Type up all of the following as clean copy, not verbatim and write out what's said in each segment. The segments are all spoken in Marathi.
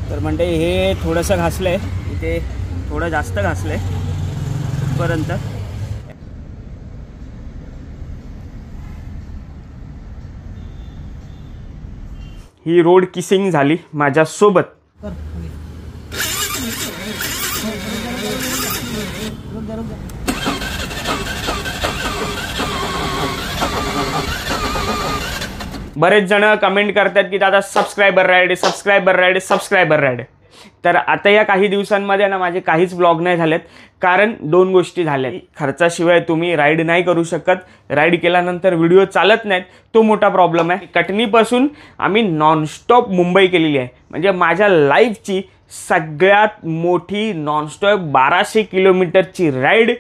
तर म्हणजे हे थोडंसं घासलं आहे, इथे थोडं जास्त घासलं आहे इथपर्यंत. ही रोड किसिंग झाली माझ्यासोबत. बरेच जण कमेंट करतात की दादा सबस्क्रायबर राईड. तर आता या काही दिवसांमध्ये ना माझे काहीच ब्लॉग नाही झालेत, कारण दोन गोष्टी झाल्या. खर्चाशिवाय तुम्ही राईड नाही करू शकत, राईड केल्यानंतर व्हिडिओ चालत नाहीत, तो मोठा प्रॉब्लेम आहे. कटनीपासून आम्ही नॉनस्टॉप मुंबई केलेली आहे, म्हणजे माझ्या लाईफची सगळ्यात मोठी नॉनस्टॉप 1200 किलोमीटरची राईड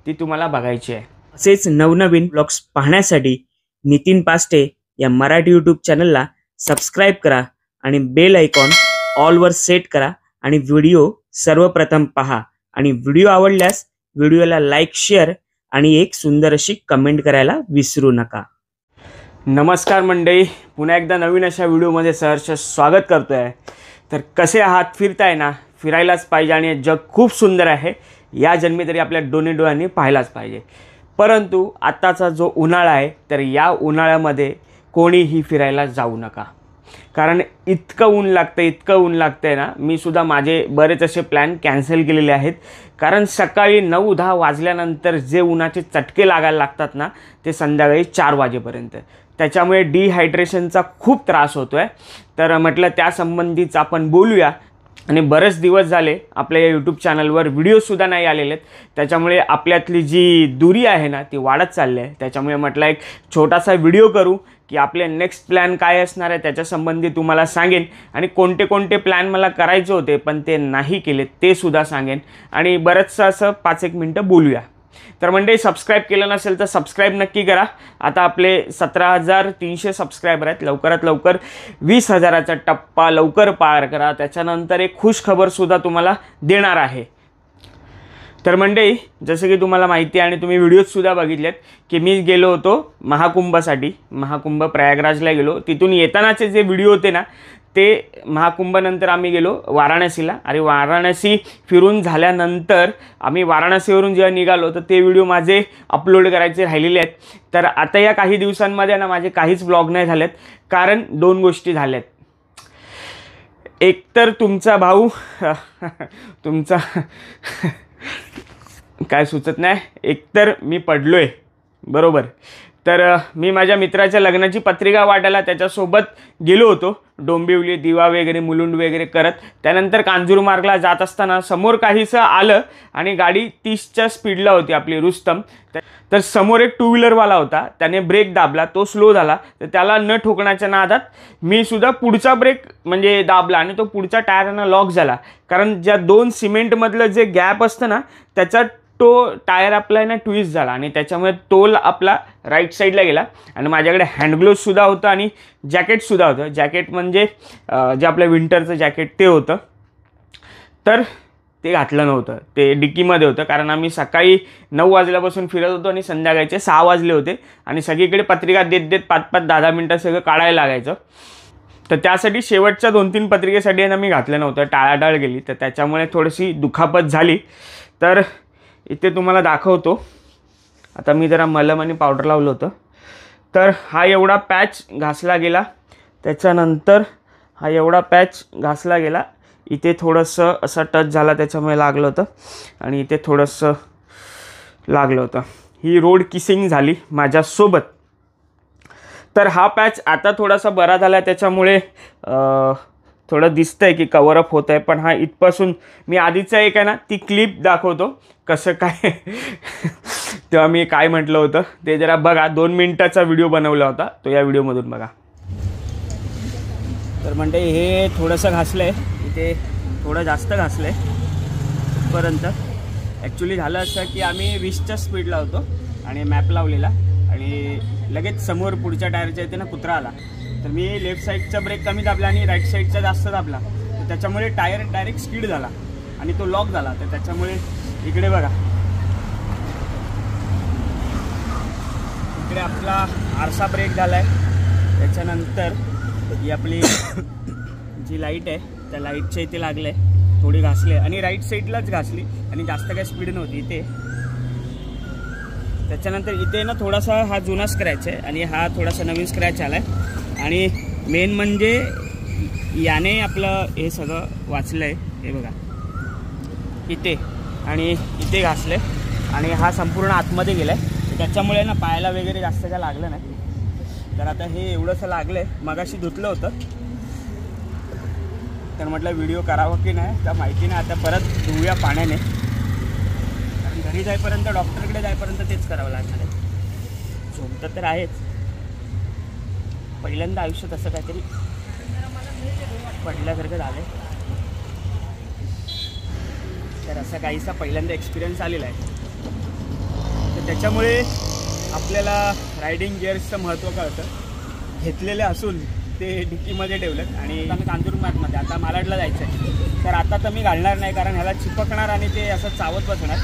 ती तुम्हाला बघायची आहे. असेच नवनवीन ब्लॉग्स पाहण्यासाठी नितीन पास्टे या मराठी यूट्यूब चॅनलला सबस्क्राईब करा आणि बेल आयकॉन ऑलवर सेट करा आणि व्हिडिओ सर्वप्रथम पहा. आणि व्हिडिओ आवडल्यास व्हिडिओला लाईक, शेअर आणि एक सुंदर अशी कमेंट करायला विसरू नका. नमस्कार मंडळी, पुन्हा एकदा नवीन अशा व्हिडिओमध्ये सहर्ष स्वागत करतोय. तर कसे आहात? फिरताय ना? फिरायलाच पाहिजे आणि जग खूप सुंदर आहे, या जन्मी तरी आपल्या डोळ्यांनी पाहायलाच पाहिजे. परंतु आत्ताचा जो उन्हाळा आहे, तर या उन्हाळ्यामध्ये कोणीही फिरायला जाऊ नका, कारण इतकं ऊन लागतंय ना. मी सुद्धा माझे बरेच असे प्लॅन कॅन्सल केलेले आहेत, कारण सकाळी 9-10 वाजल्यानंतर जे उन्हाचे चटके लागायला लागतात ना, ते संध्याकाळी 4 वाजेपर्यंत. त्याच्यामुळे डिहायड्रेशनचा खूप त्रास होतो आहे. तर म्हटलं त्यासंबंधीच आपण बोलूया. आणि बरेच दिवस झाले आपल्या या यूट्यूब चॅनलवर व्हिडिओसुद्धा नाही आलेले आहेत, त्याच्यामुळे आपल्यातली जी दूरी आहे ना ती वाढत चालली आहे. त्याच्यामुळे म्हटलं एक छोटासा व्हिडिओ करू की आपले नेक्स्ट प्लॅन काय असणार आहे त्याच्यासंबंधी तुम्हाला सांगेन, आणि कोणते कोणते प्लॅन मला करायचे होते पण ते नाही केले ते सुद्धा सांगेन, आणि बरंचसं असं 5-1 मिनटं बोलूया. तर म्हणजे सबस्क्राईब केलं नसेल तर सबस्क्राईब नक्की करा. आता आपले 17,300 सबस्क्रायबर आहेत. लवकरात लवकर 20,000चा टप्पा लवकर पार करा. त्याच्यानंतर एक खुश खबरसुद्धा तुम्हाला देणार आहे. तर मंडळी, जसं की तुम्हाला माहिती आहे आणि तुम्ही व्हिडिओजसुद्धा बघितलेत की मी गेलो होतो महाकुंभसाठी. महाकुंभ प्रयागराजला गेलो. तिथून येतानाचे जे व्हिडिओ होते ना, ते महाकुंभनंतर आम्ही गेलो वाराणसीला. आणि वाराणसी फिरून झाल्यानंतर आम्ही वाराणसीवरून जेव्हा निघालो तर ते व्हिडिओ माझे अपलोड करायचे राहिलेले आहेत. तर आता या काही दिवसांमध्ये ना माझे काहीच ब्लॉग नाही झालेत, कारण दोन गोष्टी झाल्यात. एक तर तुमचा भाऊ तुमचा काय सुचत नाही, एकतर मी पडलोय बरोबर. तर मी माझ्या मित्राच्या लग्नाची पत्रिका वाटायला त्याच्यासोबत गेलो होतो. डोंबिवली, दिवा वगैरे, मुलुंड वगैरे करत. त्यानंतर कांजूरमार्गला जात असताना समोर काहीसं आलं आणि गाडी 30च्या स्पीडला होती आपली रुस्तम. तर समोर एक 2 व्हीलरवाला होता, त्याने ब्रेक दाबला, तो स्लो झाला. तर त्याला न ठोकण्याच्या नादात मी सुद्धा पुढचा ब्रेक म्हणजे दाबला आणि तो पुढच्या टायरानं लॉक झाला. कारण ज्या 2 सिमेंटमधलं जे गॅप असतं ना, त्याचा तो टायर आपला ना ट्विस्ट झाला आणि त्याच्यामुळे तोल आपला राईट साईडला गेला. आणि माझ्याकडे हँडग्लोव्हसुद्धा होतं आणि जॅकेटसुद्धा होतं. जॅकेट म्हणजे जे आपलं विंटरचं जॅकेट ते होतं. तर ते घातलं नव्हतं, ते डिक्कीमध्ये होतं, कारण आम्ही सकाळी 9 वाजल्यापासून फिरत होतो आणि संध्याकाळचे 6 वाजले होते. आणि सगळीकडे पत्रिका देत 5-5, 10-10 मिनटं सगळं काढायला लागायचं. तर त्यासाठी शेवटच्या 2-3 पत्रिकेसाठी ना मी घातलं नव्हतं, टाळाटाळ गेली. तर त्याच्यामुळे थोडीशी दुखापत झाली. तर इथे तुम्हाला दाखवतो. आता मी जरा मलम आणि पावडर लावलं होतं. तर हा एवढा पॅच घासला गेला. त्याच्यानंतर हा एवढा पॅच घासला गेला. इथे थोडंसं असं टच झाला, त्याच्यामुळे लागलं होतं. आणि इथे थोडंसं लागलं होतं. ही रोड किसिंग झाली माझ्यासोबत. तर हा पॅच आता थोडासा बरा झाला, त्याच्यामुळे थोडं दिसतंय की कवर अप होत आहे. पण हा इथपासून मी आधीचा एक आहे ना ती क्लिप दाखवतो कसं काय तेव्हा मी काय म्हटलं होतं ते जरा बघा. 2 मिनिटाचा व्हिडिओ बनवला होता, तो या व्हिडिओमधून बघा. तर म्हणजे हे थोडंसं घासलं आहे, इथे थोडं जास्त घासलं आहे इथपर्यंत. ॲक्च्युली झालं असं की आम्ही 20च्या स्पीडला होतो आणि मॅप लावलेला, आणि लगेच समोर पुढच्या टायरच्या इथे ना कुत्रा आला. तर मी लेफ्ट साईडचा ब्रेक कमी दाबला आणि राईट साईडचा जास्त दाबला. तर त्याच्यामुळे टायर डायरेक्ट स्किड झाला आणि तो लॉक झाला. तर त्याच्यामुळे इकडे बघा, इकडे आपला आरसा ब्रेक झाला आहे. त्याच्यानंतर ही आपली जी लाईट आहे त्या लाईटच्या इथे लागलं आहे, थोडी घासले आणि राईट साईडलाच घासली आणि जास्त काही स्पीड नव्हती इथे. त्याच्यानंतर इथे ना थोडासा हा जुना स्क्रॅच आहे आणि हा थोडासा नवीन स्क्रॅच आला आहे. आणि मेन म्हणजे याने आपलं हे सगळं वाचलं आहे. हे बघा इथे आणि इथे घासले आणि हा संपूर्ण आतमध्ये गेला आहे. त्याच्यामुळे ना पायाला वगैरे जास्त काय लागलं नाही. तर आता हे एवढंसं लागलं आहे. मगाशी धुतलं होतं तर म्हटलं व्हिडिओ करावं की नाही तर माहिती नाही. आता परत धुवूया पाण्याने, कारण घरी जाईपर्यंत डॉक्टरकडे जाईपर्यंत तेच करावं लागणार आहे. झोपतं तर आहेच, पहिल्यांदा आयुष्यात असं काहीतरी पडल्यासारखं झालं आहे. तर असा काहीसा पहिल्यांदा एक्सपिरियन्स आलेला आहे. तर त्याच्यामुळे आपल्याला रायडिंग गिअर्सचं महत्त्व कळतं. घेतलेले असून ते डिक्कीमध्ये ठेवलं आणि आम्ही कांजूरमार्गमध्ये आता मालाडला जायचं आहे. तर आता तर मी घालणार नाही, कारण ह्याला चिपकणार आणि ते असं चावत बसणार.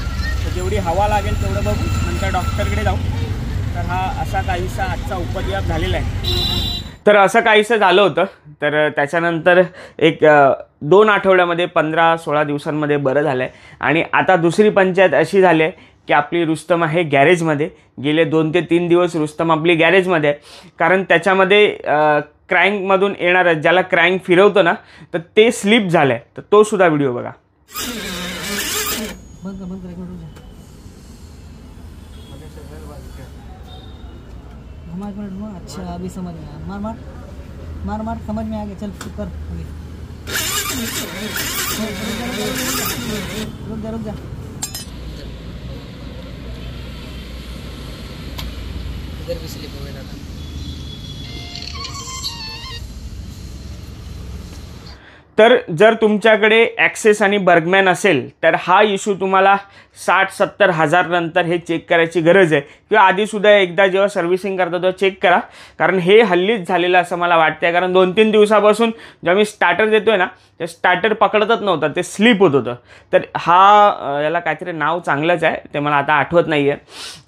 तर जेवढी हवा लागेल तेवढं बघू, नंतर डॉक्टरकडे जाऊ. तर हा असा काहीसा आजचा उपद्व्याप झालेला आहे. तर असं काहीसं झालं होतं. तर त्याच्यानंतर एक 2 आठवड्यामध्ये 15-16 दिवसांमध्ये बरं झालं आहे. आणि आता दुसरी पंचायत अशी झाली आहे की आपली रुस्तम आहे गॅरेजमध्ये. गेले 2 ते 3 दिवस रुस्तम आपली गॅरेजमध्ये आहे, कारण त्याच्यामध्ये क्रँकमधून येणारं ज्याला क्रँक फिरवतो ना तर ते स्लिप झालं आहे. तर तो सुद्धा व्हिडिओ बघा. अच्छा अभी समझ में आया. मार मार मार मार, समझ में आ गया. चल कर अभी. रुक जा रुक जा. इधर भी स्लिप हो गया था. तर जर तुमच्याकडे ॲक्सेस आणि बर्गमॅन असेल तर हा इश्यू तुम्हाला 60-70 हजार नंतर हे चेक करायची गरज आहे, किंवा आधीसुद्धा एकदा जेव्हा सर्व्हिसिंग करता तेव्हा चेक करा. कारण हे हल्लीच झालेलं असं मला वाटतं आहे. कारण 2-3 दिवसापासून जेव्हा मी स्टार्टर देतो आहे ना ते स्टार्टर पकडतच नव्हतं, ते स्लिप होत होतं. तर हा याला काहीतरी नाव चांगलंच आहे, ते मला आता आठवत नाही आहे.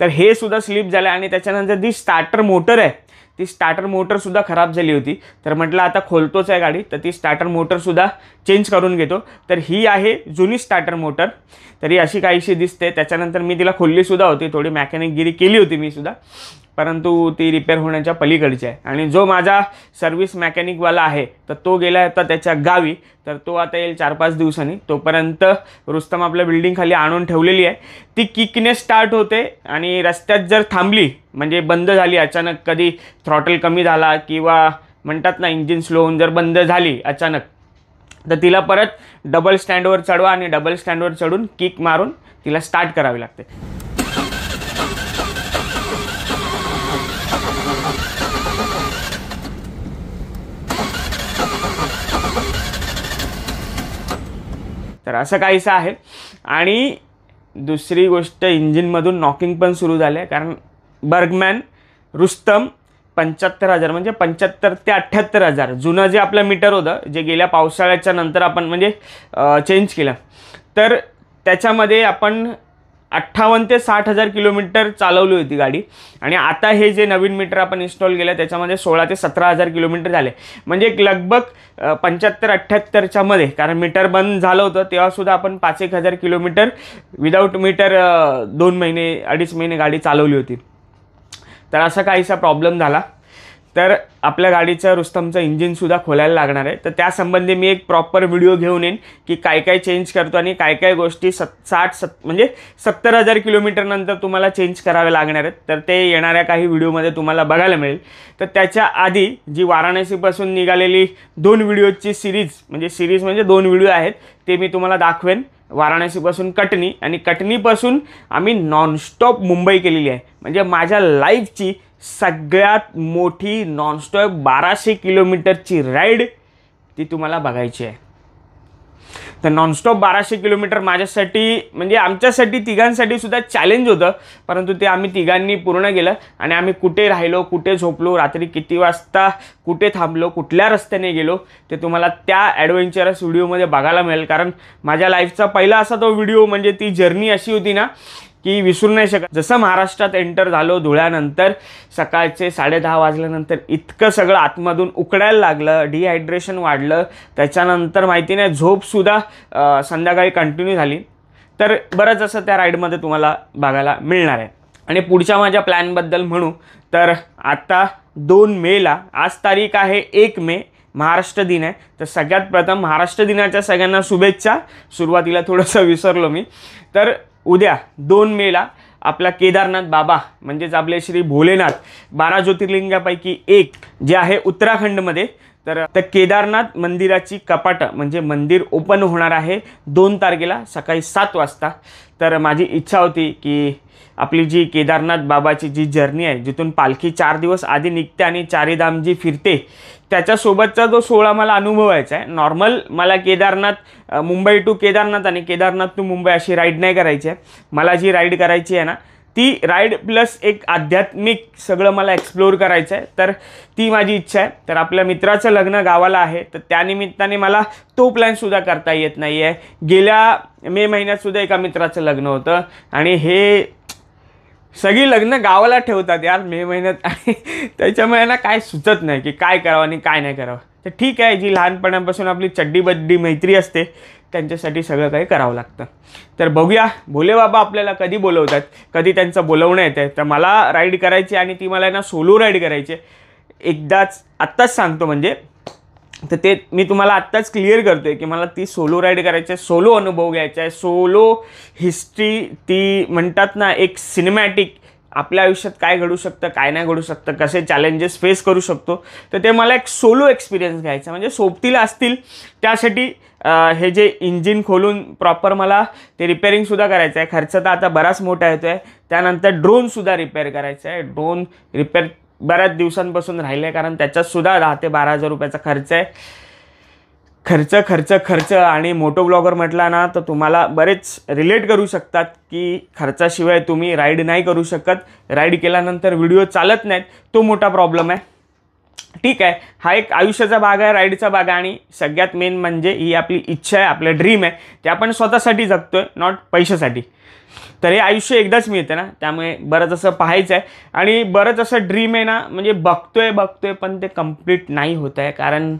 तर हे सुद्धा स्लिप झालं आणि त्याच्यानंतर जी स्टार्टर मोटर आहे ती स्टार्टर मोटरसुद्धा खराब झाली होती. तर म्हटलं आता खोलतोच आहे गाडी, तर ती स्टार्टर मोटरसुद्धा चेंज करून घेतो. तर ही आहे जुनी स्टार्टर मोटर. तरी अशी काहीशी दिसते. त्याच्यानंतर मी तिला खोललीसुद्धा होती, थोडी मॅकॅनिकगिरी केली होती मी सुद्धा, परंतु ती रिपेअर होण्याच्या पलीकडची आहे. आणि जो माझा सर्व्हिस मॅकॅनिकवाला आहे तर तो गेला होता त्याच्या गावी. तर तो आता येईल 4-5 दिवसांनी. तोपर्यंत रुस्तम आपल्या बिल्डिंग खाली आणून ठेवलेली आहे. ती किकने स्टार्ट होते आणि रस्त्यात जर थांबली म्हणजे बंद झाली अचानक, कधी थ्रॉटल कमी झाला किंवा म्हणतात ना इंजिन स्लो होऊन जर बंद झाली अचानक, तर तिला परत डबल स्टँडवर चढवा आणि डबल स्टँडवर चढून किक मारून तिला स्टार्ट करावी लागते. तर असं काहीसं आहे. आणि दुसरी गोष्ट, इंजिनमधून नॉकिंग पण सुरू झालं आहे. कारण बर्गमॅन रुस्तम 75,000 म्हणजे 75 ते 78,000 जुनं जे आपलं मीटर होतं, जे गेल्या पावसाळ्याच्या नंतर आपण म्हणजे चेंज केलं, तर त्याच्यामध्ये आपण 58 ते 60,000 किलोमीटर चालवली होती गाडी. आणि आता हे जे नवीन मीटर आपण इन्स्टॉल केलं त्याच्यामध्ये 16 ते 17,000 किलोमीटर झाले. म्हणजे एक लगभग 75-78च्या मध्ये, कारण मीटर बंद झालं होतं तेव्हासुद्धा आपण 5-1 किलोमीटर विदाऊट मीटर 2 महिने 2.5 महिने गाडी चालवली होती. तर असा काहीसा प्रॉब्लेम झाला. तर आपल्या गाडीचं रुस्तमचं इंजिनसुद्धा खोलायला लागणार आहे. तर त्यासंबंधी मी एक प्रॉपर व्हिडिओ घेऊन येईन की काय काय चेंज करतो आणि काय काय गोष्टी 70,000 किलोमीटर नंतर तुम्हाला चेंज करावे लागणार आहेत. तर ते येणाऱ्या काही व्हिडिओमध्ये तुम्हाला बघायला मिळेल. तर त्याच्या आधी जी वाराणसीपासून निघालेली 2 व्हिडिओची सिरीज म्हणजे 2 व्हिडिओ आहेत ते मी तुम्हाला दाखवेन. वाराणसीपासून कटनी आणि कटनीपासून आम्ही नॉनस्टॉप मुंबई केलेली आहे. म्हणजे माझ्या लाईफची सगळ्यात मोठी नॉनस्टॉप 1200 किलोमीटरची राईड ती तुम्हाला बघायची आहे. तर नॉनस्टॉप 1200 किलोमीटर माझ्यासाठी म्हणजे आमच्यासाठी तिघांसाठी सुद्धा चॅलेंज होतं, परंतु ते आम्ही तिघांनी पूर्ण केलं. आणि आम्ही कुठे राहिलो, कुठे झोपलो, रात्री किती वाजता कुठे थांबलो, कुठल्या रस्त्याने गेलो ते तुम्हाला त्या ॲडव्हेंचरस व्हिडिओमध्ये बघायला मिळेल. कारण माझ्या लाईफचा पहिला असा तो व्हिडिओ म्हणजे ती जर्नी अशी होती ना की विसरू नाही शकत. जसं महाराष्ट्रात एंटर झालो धुळ्यानंतर सकाळचे 10:30 वाजल्यानंतर इतकं सगळं आतमधून उकडायला लागलं, डिहायड्रेशन वाढलं. त्याच्यानंतर माहिती नाही झोपसुद्धा संध्याकाळी कंटिन्यू झाली. तर बरंच असं त्या राईडमध्ये तुम्हाला बघायला मिळणार आहे. आणि पुढच्या माझ्या प्लॅनबद्दल म्हणू तर आता 2 मेला, आज तारीख आहे 1 मे, महाराष्ट्र दिन आहे. तर सगळ्यात प्रथम महाराष्ट्र दिनाच्या सगळ्यांना शुभेच्छा. सुरुवातीला थोडंसं विसरलो मी. तर उद्या 2 मेला आपला केदारनाथ बाबा म्हणजेच आपले श्री भोलेनाथ 12 ज्योतिर्लिंगापैकी एक जे आहे उत्तराखंडमध्ये, तर केदारनाथ मंदिराची कपाटं म्हणजे मंदिर ओपन होणार आहे 2 तारखेला सकाळी 7 वाजता. तर माझी इच्छा होती की आपली जी केदारनाथ बाबाची जी जर्नी आहे, जिथून पालखी 4 दिवस आधी निघते आणि चारीधाम जी फिरते, त्याच्यासोबतचा जो 16 मला अनुभवायचा आहे. नॉर्मल मला केदारनाथ मुंबई टू केदारनाथ आणि केदारनाथ टू मुंबई अशी राईड नाही करायची आहे. मला जी राईड करायची आहे ना, ती राईड प्लस एक आध्यात्मिक सगळं मला एक्सप्लोअर करायचं आहे. तर ती माझी इच्छा आहे. तर आपल्या मित्राचं लग्न गावाला आहे, तर त्यानिमित्ताने मला तो प्लॅनसुद्धा करता येत नाही आहे. गेल्या मे महिन्यातसुद्धा एका मित्राचं लग्न होतं आणि हे सगळी लग्न गावाला ठेवतात यार मे महिन्यात, आणि त्याच्यामुळे ना काय सुचत नाही की काय करावं आणि काय नाही करावं. तर ठीक आहे, जी लहानपणापासून आपली चड्डी मैत्री असते त्यांच्यासाठी सगळं काही करावं लागतं. तर बघूया भोले बाबा आपल्याला कधी बोलवतात, कधी त्यांचं बोलवणं येतं. तर मला राईड करायची आणि ती मला ना सोलो राईड करायची. एकदाच आत्ताच सांगतो म्हणजे, तर ते मी तुम्हाला आत्ताच क्लिअर करतोय की मला ती सोलो राईड करायची आहे, सोलो अनुभव घ्यायचा आहे, सोलो हिस्ट्री, ती म्हणतात ना एक सिनेमॅटिक, आपल्या आयुष्यात काय घडू शकतं काय नाही घडू शकतं, कसे चॅलेंजेस फेस करू शकतो, तर ते मला एक सोलो एक्सपिरियन्स घ्यायचा. म्हणजे सोबतीला असतील त्यासाठी हे जे इंजिन खोलून प्रॉपर मला ते रिपेअरिंगसुद्धा करायचं आहे. खर्च तर आता बराच मोठा येतो आहे. त्यानंतर ड्रोनसुद्धा रिपेअर करायचा आहे. ड्रोन रिपेअर बऱ्याच दिवसांपासून राहिले, कारण त्याच्यातसुद्धा 10,000 ते 12,000 रुपयाचा खर्च आहे. खर्च आणि मोटो ब्लॉगर म्हटला ना तर तुम्हाला बरेच रिलेट करू शकतात की खर्चाशिवाय तुम्ही राईड नाही करू शकत. राईड केल्यानंतर व्हिडिओ चालत नाहीत, तो मोठा प्रॉब्लेम आहे. ठीक आहे, हा एक आयुष्याचा भाग आहे, राईडचा भाग आहे. आणि सगळ्यात मेन म्हणजे ही आपली इच्छा आहे, आपलं ड्रीम आहे, ते आपण स्वतःसाठी जगतोय, नॉट पैशासाठी. तर हे आयुष्य एकदाच मिळतं ना, त्यामुळे बरंच असं पाहायचं आहे. आणि बरंच असं ड्रीम आहे ना, म्हणजे बघतोय पण ते कंप्लीट नाही होत आहे, कारण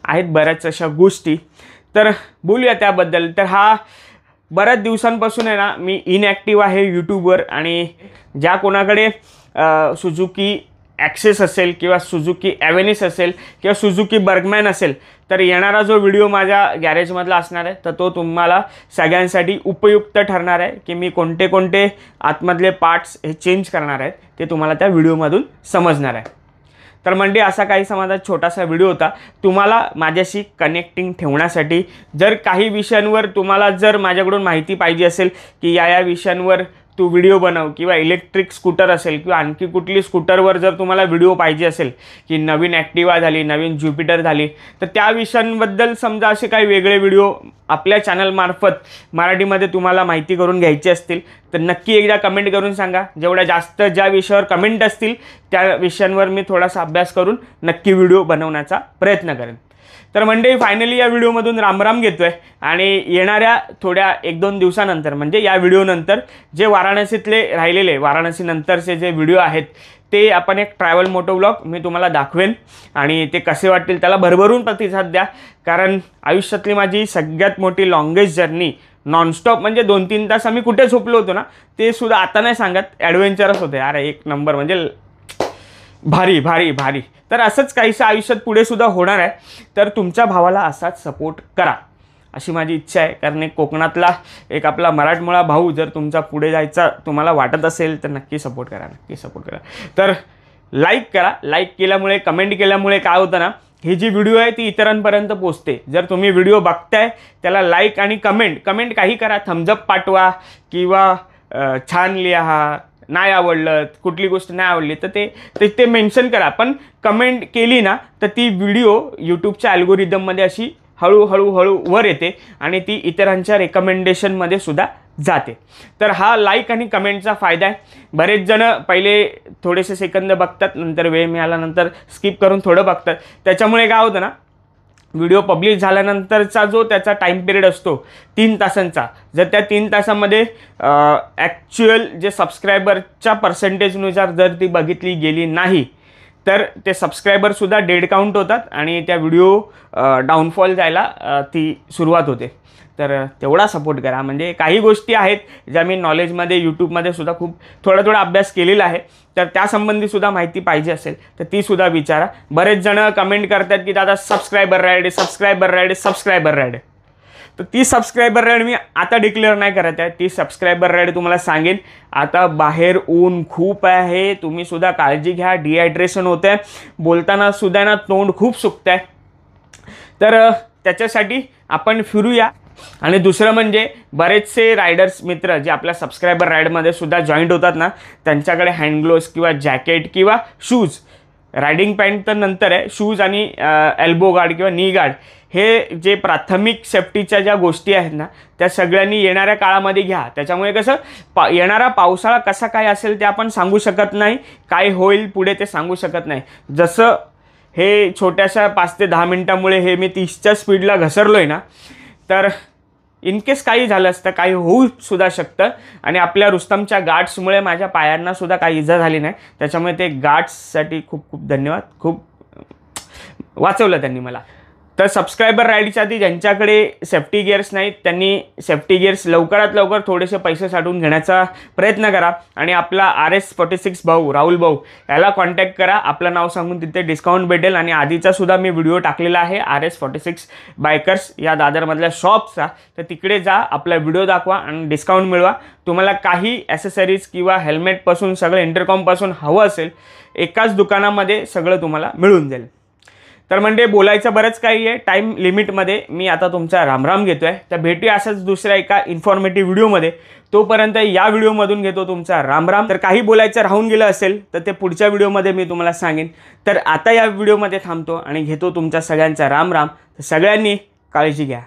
आहेत बऱ्याच अशा गोष्टी. तर बोलूया त्याबद्दल. तर हा बऱ्याच दिवसांपासून आहे ना मी इनॲक्टिव्ह आहे यूट्यूबवर. आणि ज्या कोणाकडे सुझुकी ॲक्सेस असेल किंवा सुझुकी ॲव्हेनिस असेल किंवा सुझुकी बर्गमॅन असेल, तर येणारा जो व्हिडिओ माझ्या गॅरेजमधला असणार आहे तर तो तुम्हाला सगळ्यांसाठी उपयुक्त ठरणार आहे की मी कोणते कोणते आतमधले पार्ट्स हे चेंज करणार आहेत, ते तुम्हाला त्या व्हिडिओमधून समजणार आहे. तर म्हणजे असा काही माझा छोटासा व्हिडिओ होता तुम्हाला माझ्याशी कनेक्टिंग ठेवण्यासाठी. जर काही विषयांवर तुम्हाला जर माझ्याकडून माहिती पाहिजे असेल की या विषयांवर तू व्हिडिओ बनव, किंवा इलेक्ट्रिक स्कूटर असेल किंवा आणखी कुठली स्कूटरवर जर तुम्हाला व्हिडिओ पाहिजे असेल की नवीन ॲक्टिवा झाली, नवीन ज्युपिटर झाली, तर त्या विषयांबद्दल समजा असे काही वेगळे व्हिडिओ आपल्या चॅनलमार्फत मराठीमध्ये तुम्हाला माहिती करून घ्यायची असतील तर नक्की एकदा कमेंट करून सांगा. जेवढ्या जास्त ज्या विषयावर कमेंट असतील त्या विषयांवर मी थोडासा अभ्यास करून नक्की व्हिडिओ बनवण्याचा प्रयत्न करेन. तर म्हणजे फायनली या व्हिडिओमधून रामराम घेतोय. आणि येणाऱ्या थोड्या 1-2 दिवसानंतर म्हणजे या व्हिडिओनंतर जे वाराणसीतले राहिलेले वाराणसीनंतरचे जे व्हिडिओ आहेत ते आपण एक ट्रॅव्हल मोटो व्लॉग मी तुम्हाला दाखवेन. आणि ते कसे वाटतील त्याला भरभरून प्रतिसाद द्या, कारण आयुष्यातली माझी सगळ्यात मोठी लॉंगेस्ट जर्नी नॉनस्टॉप म्हणजे 2-3 तास आम्ही कुठे झोपलो होतो ना ते सुद्धा आता नाही सांगत, ॲडव्हेंचरस होते. अरे एक नंबर, म्हणजे भारी भारी भारी. तर असंच काहीसं आयुष्यात पुढे सुद्धा होणार आहे. तर तुमच्या भावाला असाच सपोर्ट करा अशी माझी इच्छा आहे. कारण एक कोकणातला एक आपला मराठमोळा भाऊ जर तुमचा पुढे जायचा तुम्हाला वाटत असेल तर नक्की सपोर्ट करा. तर लाईक करा. लाईक केल्यामुळे, कमेंट केल्यामुळे काय होतं ना, ही जी व्हिडिओ आहे ती इतरांपर्यंत पोहोचते. जर तुम्ही व्हिडिओ बघताय त्याला लाईक आणि कमेंट काही करा, थम्सअप पाठवा किंवा छान लिहा, नाही आवडलं, कुठली गोष्ट नाही आवडली तर ते मेन्शन करा. पण कमेंट केली ना तर ती व्हिडिओ यूट्यूबच्या अल्गोरिदममध्ये अशी हळूहळू वर येते आणि ती इतरांच्या रेकमेंडेशनमध्ये सुद्धा जाते. तर हा लाईक आणि कमेंटचा फायदा आहे. बरेच जण पहिले थोडेसे सेकंद बघतात, नंतर वेळ मिळाल्यानंतर स्किप करून थोडं बघतात. त्याच्यामुळे काय होतं ना, व्हिडिओ पब्लिश झाल्यानंतरचा जो त्याचा टाईम पिरियड असतो 3 तासांचा, जर त्या 3 तासामध्ये ॲक्च्युअल जे सबस्क्रायबरच्या पर्सेंटेजनुसार जर ती बघितली गेली नाही तर ते सबस्क्रायबरसुद्धा डेड काउंट होतात आणि त्या व्हिडिओ डाऊनफॉल जायला ती सुरुवात होते. तर तेवढा सपोर्ट करा. म्हणजे काही गोष्टी आहेत ज्या मी नॉलेजमध्ये यूट्यूबमध्ये सुद्धा खूप थोडा अभ्यास केलेला आहे, तर त्यासंबंधीसुद्धा माहिती पाहिजे असेल तर तीसुद्धा विचारा. बरेच जण कमेंट करतात की दादा सबस्क्रायबर राईड तर ती सबस्क्रायबर राईड मी आता डिक्लेअर नाही करत आहे. ती सबस्क्रायबर राईड तुम्हाला सांगेन. आता बाहेर ऊन खूप आहे, तुम्ही सुद्धा काळजी घ्या. डिहायड्रेशन होतं आहे, बोलताना सुद्धा ना तोंड खूप सुकतं आहे. तर त्याच्यासाठी आपण फिरूया. आणि दुसरं म्हणजे बरेचसे रायडर्स मित्र जे आपल्या सबस्क्रायबर राईडमध्ये सुद्धा जॉईंट होतात ना, त्यांच्याकडे हँड ग्लोव्स किंवा जॅकेट किंवा शूज, रायडिंग पॅन्ट तर नंतर आहे, शूज आणि एल्बो गार्ड किंवा नी गार्ड हे जे प्राथमिक सेफ्टीच्या ज्या गोष्टी आहेत ना, त्या सगळ्यांनी येणाऱ्या काळामध्ये घ्या. त्याच्यामुळे कसं येणारा पावसाळा कसा काय असेल ते आपण सांगू शकत नाही, काय होईल पुढे ते सांगू शकत नाही. जसं हे छोट्याशा 5 ते 10 मिनटामुळे हे मी 30च्या स्पीडला घसरलो आहे ना, तर इनकेस काही झालं असतं, काही होऊ सुद्धा शकतं. आणि आपल्या रुस्तमच्या गार्ड्समुळे माझ्या पायांना सुद्धा काही इजा झाली नाही. त्याच्यामुळे ते गार्ड्ससाठी खूप खूप धन्यवाद. खूप वाचवलं त्यांनी मला. तर सबस्क्रायबर राईडच्या आधी ज्यांच्याकडे सेफ्टी गिअर्स नाहीत त्यांनी सेफ्टी गिअर्स लवकरात लवकर थोडेसे पैसे साठवून घेण्याचा प्रयत्न करा. आणि आपला RS46 भाऊ राहुल भाऊ याला कॉन्टॅक्ट करा. आपलं नाव सांगून तिथे डिस्काउंट भेटेल. आणि आधीचा सुद्धा मी व्हिडिओ टाकलेला आहे RS46 बायकर्स या दादरमधल्या शॉपचा, तर तिकडे जा, आपला व्हिडिओ दाखवा आणि डिस्काउंट मिळवा. तुम्हाला काही ॲसेसरीज किंवा हेल्मेटपासून सगळं इंटरकॉमपासून हवं असेल, एकाच दुकानामध्ये सगळं तुम्हाला मिळून जाईल. तर म्हणजे बोलायचं बरंच काही आहे. टाईम लिमिटमध्ये मी आता तुमचा रामराम घेतो आहे. तर भेटूया असंच दुसऱ्या एका इन्फॉर्मेटिव्ह व्हिडिओमध्ये. तोपर्यंत या व्हिडिओमधून घेतो तुमचा रामराम. तर काही बोलायचं राहून गेलं असेल तर ते पुढच्या व्हिडिओमध्ये मी तुम्हाला सांगेन. तर आता या व्हिडिओमध्ये थांबतो आणि घेतो तुमच्या सगळ्यांचा रामराम. तर सगळ्यांनी काळजी घ्या.